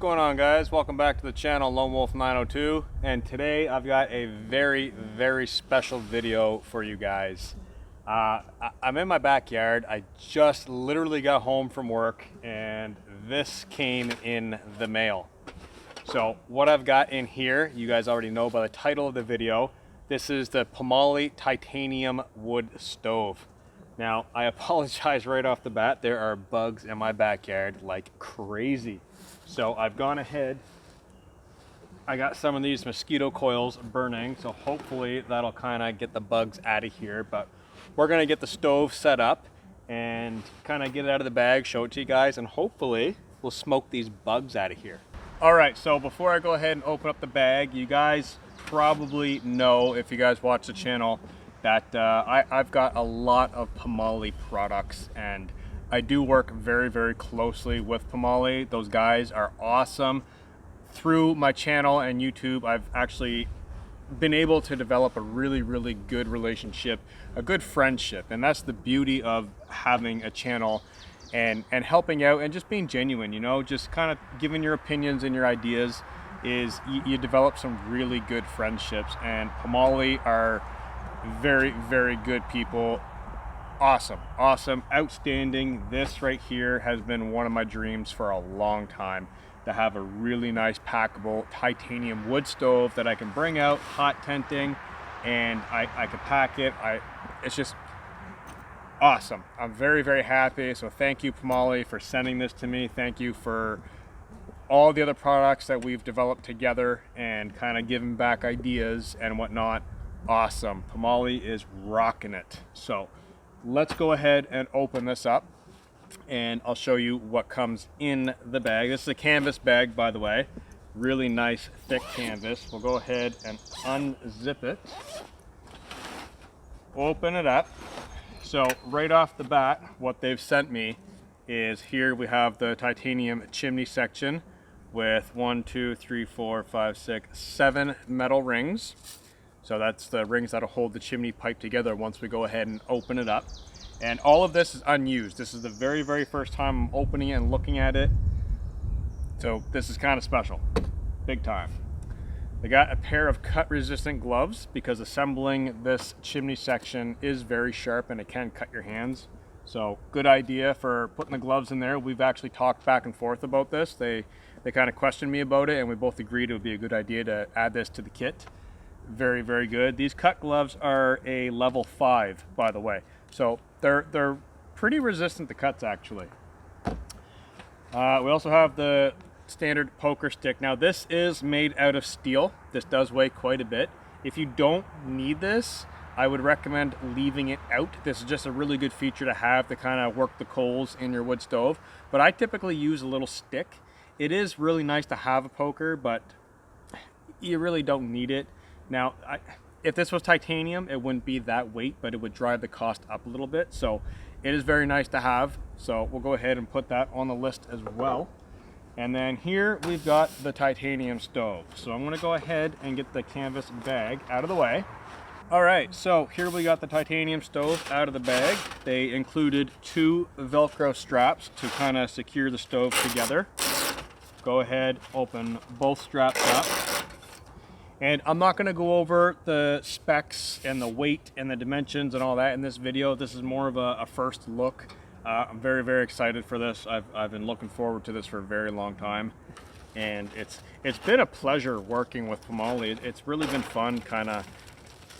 going on, guys? Welcome back to the channel, Lone Wolf 902, and today I've got a very special video for you guys. I'm in my backyard. I just literally got home from work and this came in the mail. So what I've got in here, you guys already know by the title of the video. This is the POMOLY titanium wood stove. Now, I apologize right off the bat, there are bugs in my backyard like crazy. So I've gone ahead, I got some of these mosquito coils burning, so hopefully that'll kind of get the bugs out of here. But we're gonna get the stove set up and kind of get it out of the bag, show it to you guys, and hopefully we'll smoke these bugs out of here. All right, so before I go ahead and open up the bag, you guys probably know, if you guys watch the channel, that I've got a lot of POMOLY products, and I do work very closely with POMOLY. Those guys are awesome. Through my channel and YouTube, I've actually been able to develop a really good relationship, a good friendship, and that's the beauty of having a channel and helping out and just being genuine, you know, just kind of giving your opinions and your ideas. Is you develop some really good friendships, and POMOLY are very good people. Awesome, outstanding. This right here has been one of my dreams for a long time, to have a really nice packable titanium wood stove that I can bring out hot tenting, and I can pack it. It's just awesome. I'm very happy. So thank you, POMOLY, for sending this to me. Thank you for all the other products that we've developed together and kind of giving back ideas and whatnot. Awesome. POMOLY is rocking it. So let's go ahead and open this up and I'll show you what comes in the bag. This is a canvas bag, by the way. Really nice thick canvas. We'll go ahead and unzip it, open it up. So right off the bat, what they've sent me is, here we have the titanium chimney section with 1, 2, 3, 4, 5, 6, 7 metal rings. So that's the rings that'll hold the chimney pipe together once we go ahead and open it up. And all of this is unused. This is the very first time I'm opening it and looking at it. So this is kind of special, big time. They got a pair of cut resistant gloves because assembling this chimney section is very sharp and it can cut your hands. So good idea for putting the gloves in there. We've actually talked back and forth about this. They kind of questioned me about it, and we both agreed it would be a good idea to add this to the kit. Very good. These cut gloves are a level 5, by the way. So they're pretty resistant to cuts, actually. We also have the standard poker stick. Now this is made out of steel. This does weigh quite a bit. If you don't need this, I would recommend leaving it out. This is just a really good feature to have to kind of work the coals in your wood stove. But I typically use a little stick. It is really nice to have a poker, but you really don't need it. Now, if this was titanium, it wouldn't be that weight, but it would drive the cost up a little bit. So it is very nice to have. So we'll go ahead and put that on the list as well. And then here we've got the titanium stove. So I'm gonna go ahead and get the canvas bag out of the way. All right, so here we got the titanium stove out of the bag. They included 2 Velcro straps to kind of secure the stove together. Go ahead, open both straps up. And I'm not going to go over the specs and the weight and the dimensions and all that in this video. This is more of a first look. I'm very excited for this. I've been looking forward to this for a very long time. And it's been a pleasure working with POMOLY. It's really been fun kind of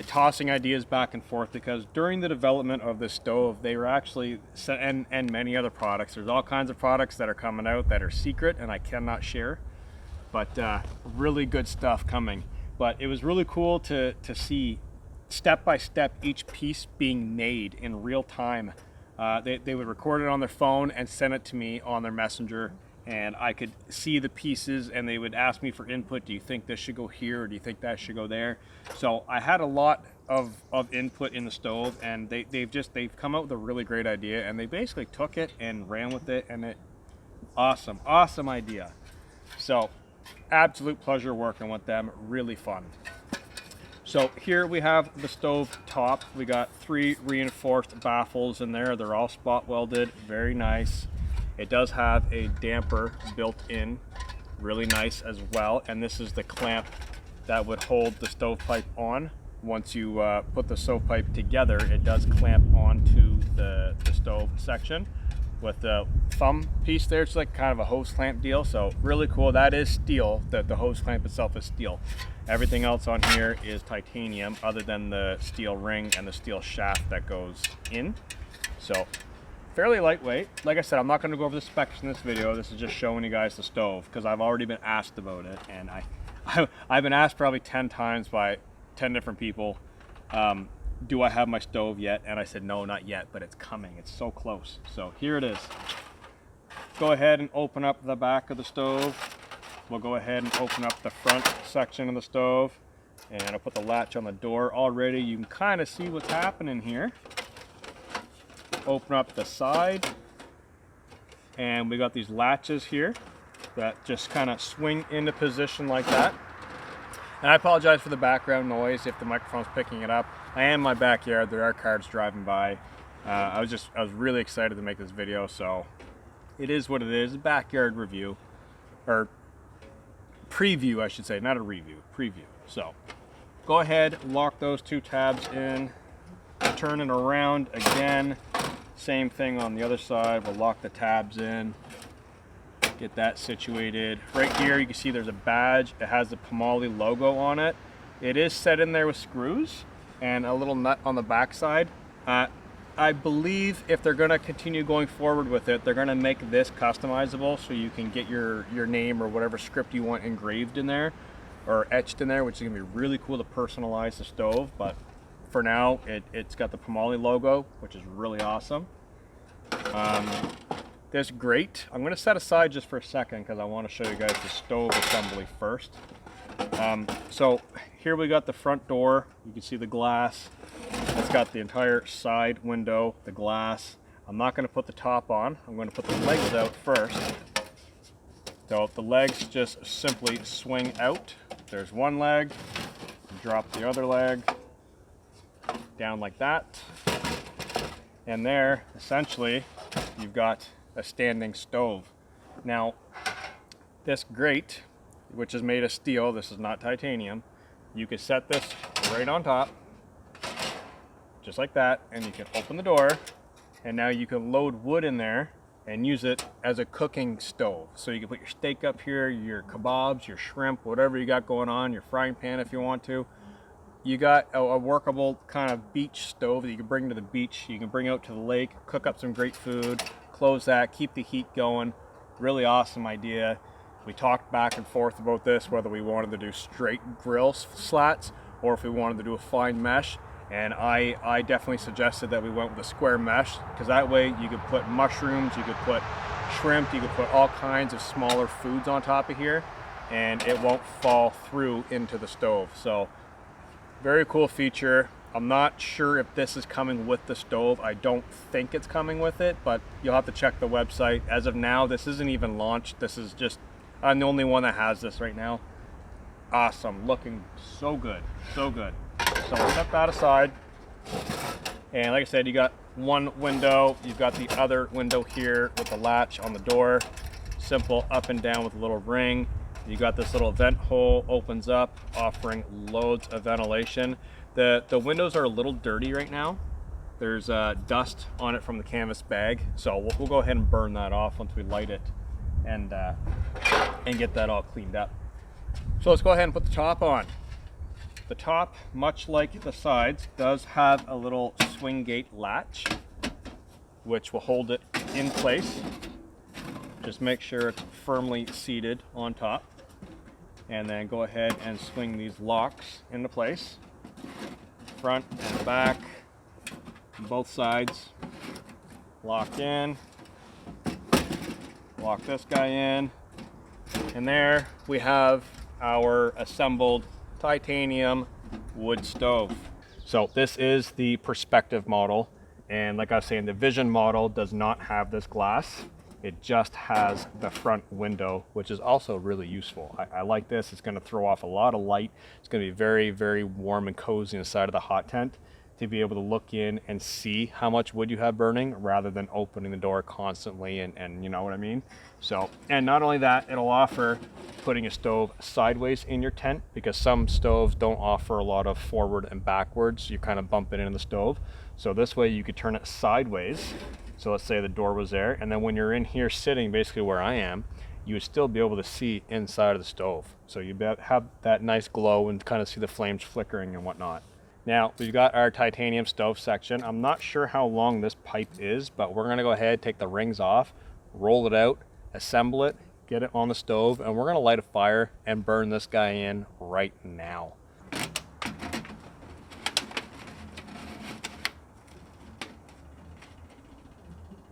tossing ideas back and forth, because during the development of this stove, they were actually, and many other products, there's all kinds of products that are coming out that are secret and I cannot share, but really good stuff coming. But it was really cool to see step by step each piece being made in real time. They would record it on their phone and send it to me on their messenger, and I could see the pieces, and they would ask me for input. Do you think this should go here, or do you think that should go there? So I had a lot of input in the stove, and they've come out with a really great idea, and they basically took it and ran with it, and awesome idea. So absolute pleasure working with them, really fun. So here we have the stove top. We got 3 reinforced baffles in there. They're all spot welded, very nice. It does have a damper built in really nice as well. And this is the clamp that would hold the stovepipe on. Once you put the stovepipe together, it does clamp onto the stove section with the thumb piece there. It's like kind of a hose clamp deal, so really cool. That is steel. The hose clamp itself is steel. Everything else on here is titanium, other than the steel ring and the steel shaft that goes in. So fairly lightweight. Like I said, I'm not going to go over the specs in this video. This is just showing you guys the stove because I've already been asked about it, and I've been asked probably 10 times by 10 different people, do I have my stove yet? And I said, no, not yet, but it's coming. It's so close. So here it is. Go ahead and open up the back of the stove. We'll go ahead and open up the front section of the stove, and I'll put the latch on the door already. You can kind of see what's happening here. Open up the side, and we got these latches here that just kind of swing into position like that. And I apologize for the background noise if the microphone's picking it up. I am in my backyard. There are cars driving by. I was really excited to make this video, so it is what it is. A backyard review, or preview, I should say, not a review, preview. So go ahead, lock those two tabs in, turn it around again. Same thing on the other side. We'll lock the tabs in. Get that situated. Right here you can see there's a badge. It has the POMOLY logo on it. It is set in there with screws and a little nut on the back side. I believe if they're going to continue going forward with it, they're going to make this customizable so you can get your name or whatever script you want engraved in there or etched in there, which is going to be really cool to personalize the stove. But for now, it's got the POMOLY logo, which is really awesome. This grate, I'm going to set aside just for a second because I want to show you guys the stove assembly first. So here we got the front door. You can see the glass. It's got the entire side window, the glass. I'm not going to put the top on. I'm going to put the legs out first. So the legs just simply swing out. There's one leg. Drop the other leg down like that. And there, essentially, you've got a standing stove. Now, this grate, which is made of steel, this is not titanium, you can set this right on top, just like that, and you can open the door, and now you can load wood in there and use it as a cooking stove. So you can put your steak up here, your kebabs, your shrimp, whatever you got going on, your frying pan if you want to. You got a workable kind of beach stove that you can bring to the beach. You can bring out to the lake, cook up some great food, close that, keep the heat going. Really awesome idea. We talked back and forth about this, whether we wanted to do straight grill slats or if we wanted to do a fine mesh. And I definitely suggested that we went with a square mesh, because that way you could put mushrooms, you could put shrimp, you could put all kinds of smaller foods on top of here, and it won't fall through into the stove. So very cool feature. I'm not sure if this is coming with the stove. I don't think it's coming with it, but you'll have to check the website. As of now, this isn't even launched. This is just, I'm the only one that has this right now. Awesome, looking so good, so good. So we'll set that aside. And like I said, you got one window. You've got the other window here with the latch on the door. Simple up and down with a little ring. You got this little vent hole, opens up, offering loads of ventilation. The windows are a little dirty right now. There's dust on it from the canvas bag, so we'll go ahead and burn that off once we light it and get that all cleaned up. So let's go ahead and put the top on. The top, much like the sides, does have a little swing gate latch, which will hold it in place. Just make sure it's firmly seated on top. And then go ahead and swing these locks into place. Front and back, both sides. Lock in. Lock this guy in. And there we have our assembled titanium wood stove. So this is the perspective model, and like I was saying, the vision model does not have this glass. It just has the front window, which is also really useful. I like this. It's going to throw off a lot of light. It's going to be very, very warm and cozy inside of the hot tent. to be able to look in and see how much wood you have burning rather than opening the door constantly and you know what I mean? So, and not only that, it'll offer putting a stove sideways in your tent, because some stoves don't offer a lot of forward and backwards. You kind of bump it into the stove. So this way you could turn it sideways. So let's say the door was there, and then when you're in here sitting basically where I am, you would still be able to see inside of the stove. So you have that nice glow and kind of see the flames flickering and whatnot. Now, we've got our titanium stove section. I'm not sure how long this pipe is, but we're gonna go ahead, take the rings off, roll it out, assemble it, get it on the stove, and we're gonna light a fire and burn this guy in right now.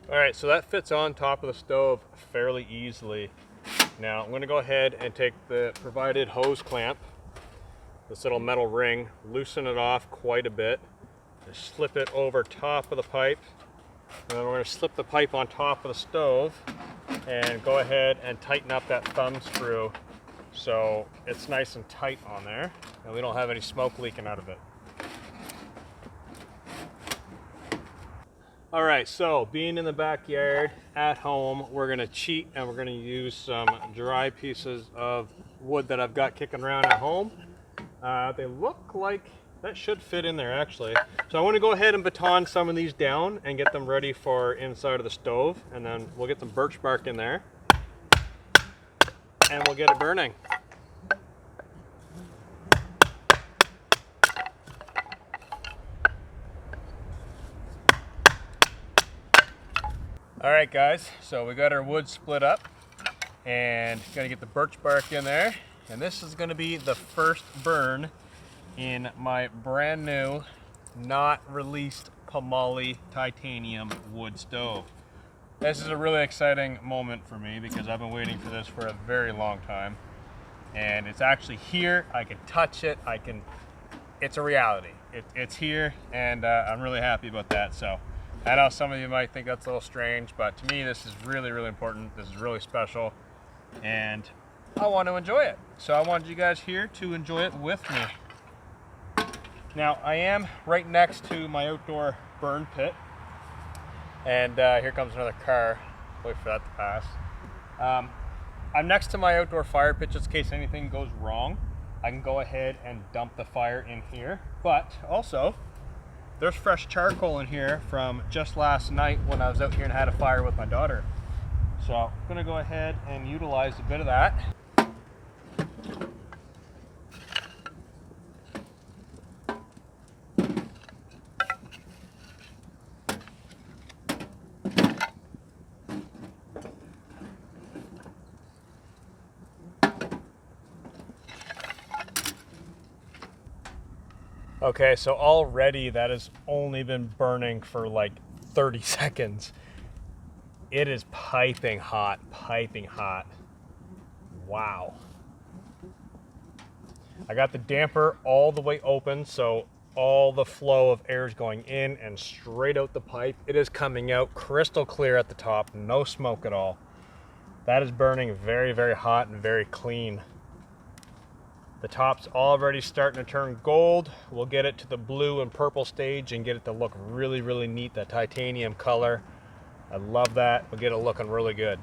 All right, so that fits on top of the stove fairly easily. Now, I'm gonna go ahead and take the provided hose clamp, this little metal ring, loosen it off quite a bit, just slip it over top of the pipe, and then we're going to slip the pipe on top of the stove and go ahead and tighten up that thumb screw so it's nice and tight on there and we don't have any smoke leaking out of it. All right, so being in the backyard at home, we're going to cheat and we're going to use some dry pieces of wood that I've got kicking around at home. They look like that should fit in there actually. So I want to go ahead and baton some of these down and get them ready for inside of the stove, and then we'll get some birch bark in there and we'll get it burning. All right guys, so we got our wood split up and gonna get the birch bark in there. And this is going to be the first burn in my brand new, not released POMOLY titanium wood stove. This is a really exciting moment for me because I've been waiting for this for a very long time. And it's actually here, I can touch it, it's a reality. It's here, and I'm really happy about that. So I know some of you might think that's a little strange, but to me this is really, really important. This is really special, and I want to enjoy it. So I wanted you guys here to enjoy it with me. Now, I am right next to my outdoor burn pit. And here comes another car. Wait for that to pass. I'm next to my outdoor fire pit just in case anything goes wrong. I can go ahead and dump the fire in here. But also, there's fresh charcoal in here from just last night when I was out here and had a fire with my daughter. So I'm gonna go ahead and utilize a bit of that. Okay, so already that has only been burning for like 30 seconds. It is piping hot, piping hot. Wow. I got the damper all the way open, so all the flow of air is going in and straight out the pipe. It is coming out crystal clear at the top, no smoke at all. That is burning very, very hot and very clean. The top's already starting to turn gold. We'll get it to the blue and purple stage and get it to look really, really neat, that titanium color. I love that. We'll get it looking really good.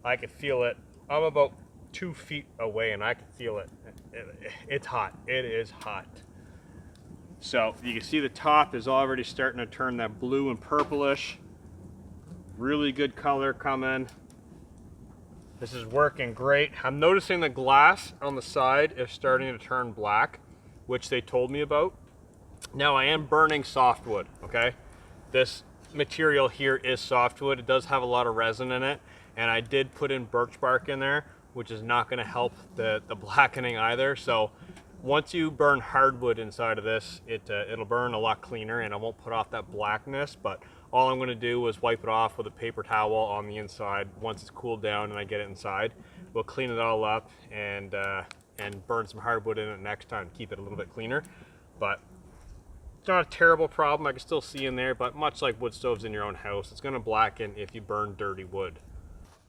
I could feel it. I'm about 2 feet away and I can feel it. It's hot. It is hot. So you can see the top is already starting to turn that blue and purplish. Really good color coming. This is working great. I'm noticing the glass on the side is starting to turn black, which they told me about. Now I am burning softwood, okay? This material here is softwood. It does have a lot of resin in it. And I did put in birch bark in there, which is not gonna help the blackening either. So once you burn hardwood inside of this, it'll burn a lot cleaner and it won't put off that blackness. But all I'm gonna do is wipe it off with a paper towel on the inside. Once it's cooled down and I get it inside, we'll clean it all up and and burn some hardwood in it next time to keep it a little bit cleaner. But it's not a terrible problem. I can still see in there, but much like wood stoves in your own house, it's gonna blacken if you burn dirty wood.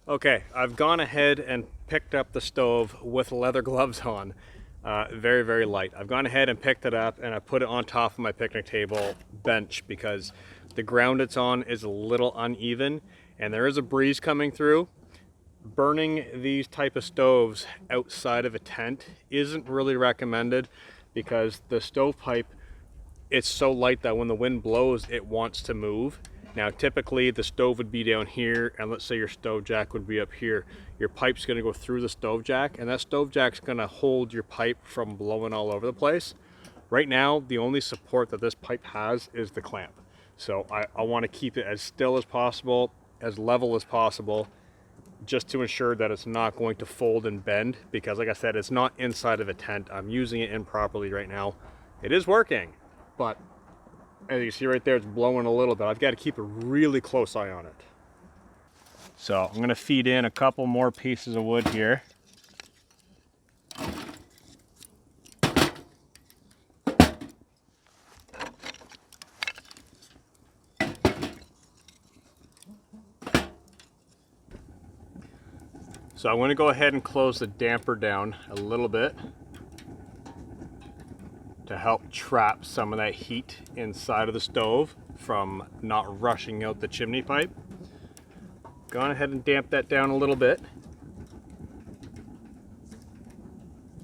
Okay, I've gone ahead and picked up the stove with leather gloves on. Very, very light. I've gone ahead and picked it up and I put it on top of my picnic table bench because the ground it's on is a little uneven and there is a breeze coming through. Burning these type of stoves outside of a tent isn't really recommended because the stovepipe, it's so light that when the wind blows, it wants to move. Now, typically the stove would be down here, and let's say your stove jack would be up here. Your pipe's gonna go through the stove jack, and that stove jack's gonna hold your pipe from blowing all over the place. Right now, the only support that this pipe has is the clamp. So I wanna keep it as still as possible, as level as possible, just to ensure that it's not going to fold and bend, because like I said, it's not inside of a tent. I'm using it improperly right now. It is working, but as you see right there, it's blowing a little bit. I've got to keep a really close eye on it. So I'm going to feed in a couple more pieces of wood here. So I'm going to go ahead and close the damper down a little bit to help trap some of that heat inside of the stove from not rushing out the chimney pipe. Gone ahead and damp that down a little bit.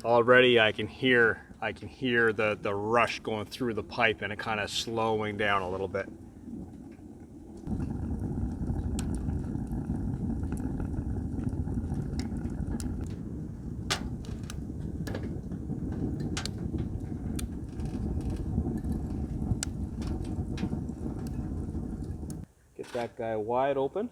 Already I can hear the rush going through the pipe and it kind of slowing down a little bit. Get that guy wide open.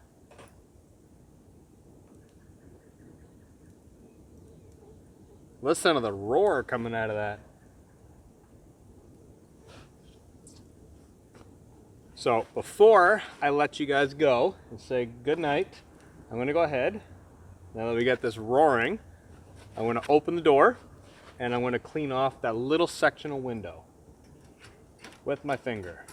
Listen to the roar coming out of that. So before I let you guys go and say good night, I'm going to go ahead, now that we got this roaring, I'm going to open the door and I'm going to clean off that little section of window with my finger.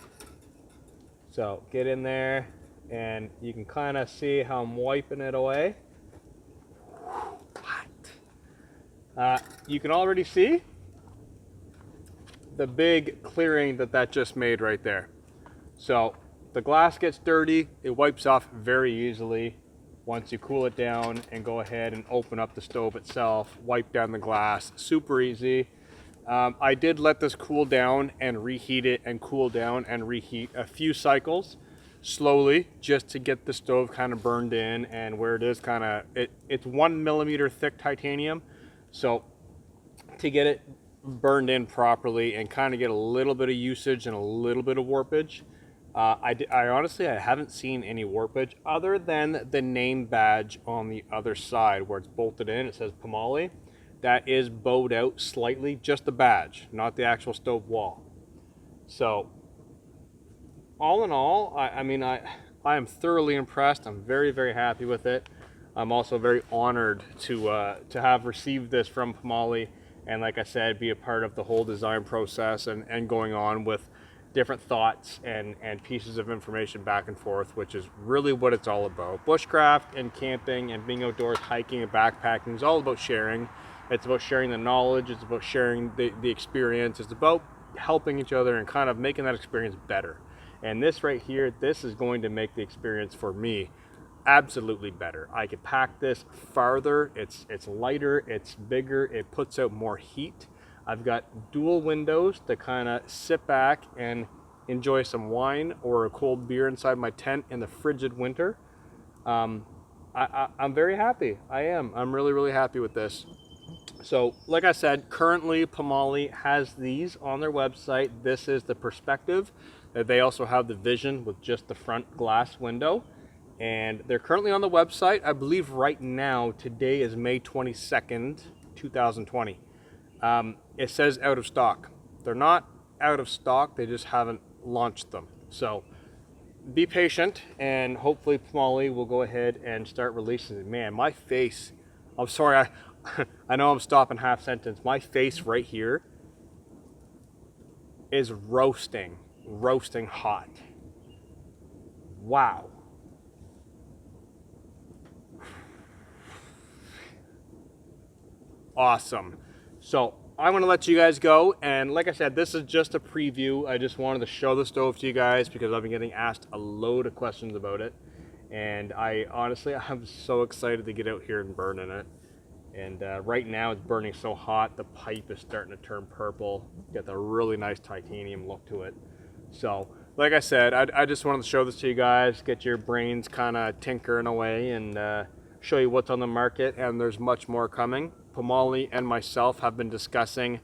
So get in there and you can kind of see how I'm wiping it away. You can already see the big clearing that just made right there. So the glass gets dirty, it wipes off very easily once you cool it down and go ahead and open up the stove itself, wipe down the glass, super easy. I did let this cool down and reheat it and cool down and reheat a few cycles slowly just to get the stove kind of burned in, and where it is kind of, it's 1 millimeter thick titanium. So to get it burned in properly and kind of get a little bit of usage and a little bit of warpage, I honestly haven't seen any warpage other than the name badge on the other side where it's bolted in. It says POMOLY. That is bowed out slightly, just the badge, not the actual stove wall. So all in all, I mean, I am thoroughly impressed. I'm very, very happy with it. I'm also very honored to have received this from POMOLY, and like I said, be a part of the whole design process and going on with different thoughts and pieces of information back and forth, which is really what it's all about. Bushcraft and camping and being outdoors, hiking and backpacking is all about sharing. It's about sharing the knowledge, it's about sharing the experience, it's about helping each other and kind of making that experience better. And this right here, this is going to make the experience for me absolutely better. I could pack this farther, it's lighter, it's bigger, it puts out more heat. I've got dual windows to kind of sit back and enjoy some wine or a cold beer inside my tent in the frigid winter. I'm very happy. I'm really, really happy with this. So like I said, currently POMOLY has these on their website. This is the perspective. They also have the vision with just the front glass window. And they're currently on the website. I believe right now, today is May 22nd, 2020. It says out of stock. They're not out of stock, they just haven't launched them. So be patient and hopefully POMOLY will go ahead and start releasing it. Man, my face, I'm sorry, I know I'm stopping half sentence. My face right here is roasting hot. Wow. Awesome. So I'm going to let you guys go, and like I said, this is just a preview. I just wanted to show the stove to you guys because I've been getting asked a load of questions about it, and I'm so excited to get out here and burn in it. And right now it's burning so hot, the pipe is starting to turn purple. Got the really nice titanium look to it. So like I said, I just wanted to show this to you guys, get your brains kind of tinkering away, and show you what's on the market, and there's much more coming. POMOLY and myself have been discussing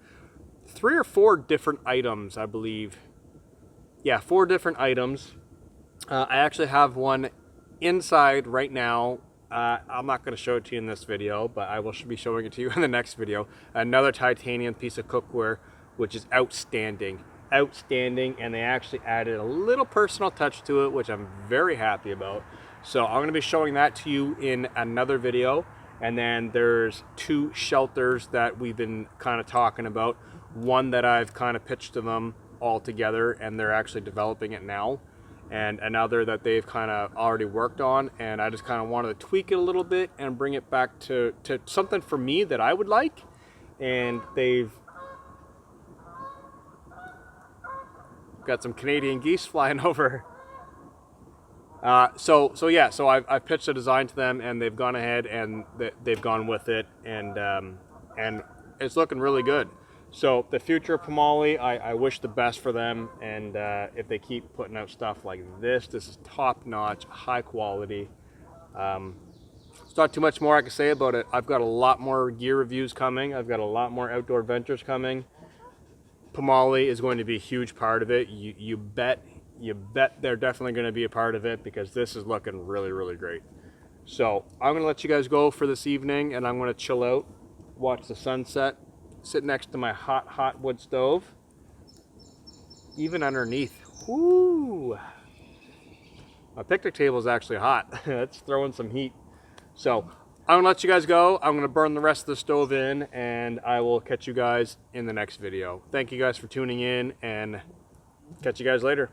3 or 4 different items, I believe. Yeah, 4 different items. I actually have one inside right now. I'm not going to show it to you in this video, but I will be showing it to you in the next video. Another titanium piece of cookware, which is outstanding. And they actually added a little personal touch to it, which I'm very happy about. So I'm going to be showing that to you in another video. And then there's 2 shelters that we've been kind of talking about. One that I've kind of pitched to them all together, and they're actually developing it now. And another that they've kind of already worked on, and I just kind of wanted to tweak it a little bit and bring it back to something for me that I would like. And they've got some Canadian geese flying over. So I've pitched a design to them, and they've gone ahead and they've gone with it, and it's looking really good. So the future of POMOLY, I wish the best for them, and if they keep putting out stuff like this is top-notch, high quality. There's not too much more I can say about it. I've got a lot more gear reviews coming. I've got a lot more outdoor ventures coming. POMOLY is going to be a huge part of it. You bet they're definitely going to be a part of it, because this is looking really, really great. So I'm going to let you guys go for this evening, and I'm going to chill out, watch the sunset, sit next to my hot wood stove, even underneath. Whoo! My picnic table is actually hot. It's throwing some heat. So I'm going to let you guys go. I'm going to burn the rest of the stove in, and I will catch you guys in the next video. Thank you guys for tuning in, and catch you guys later.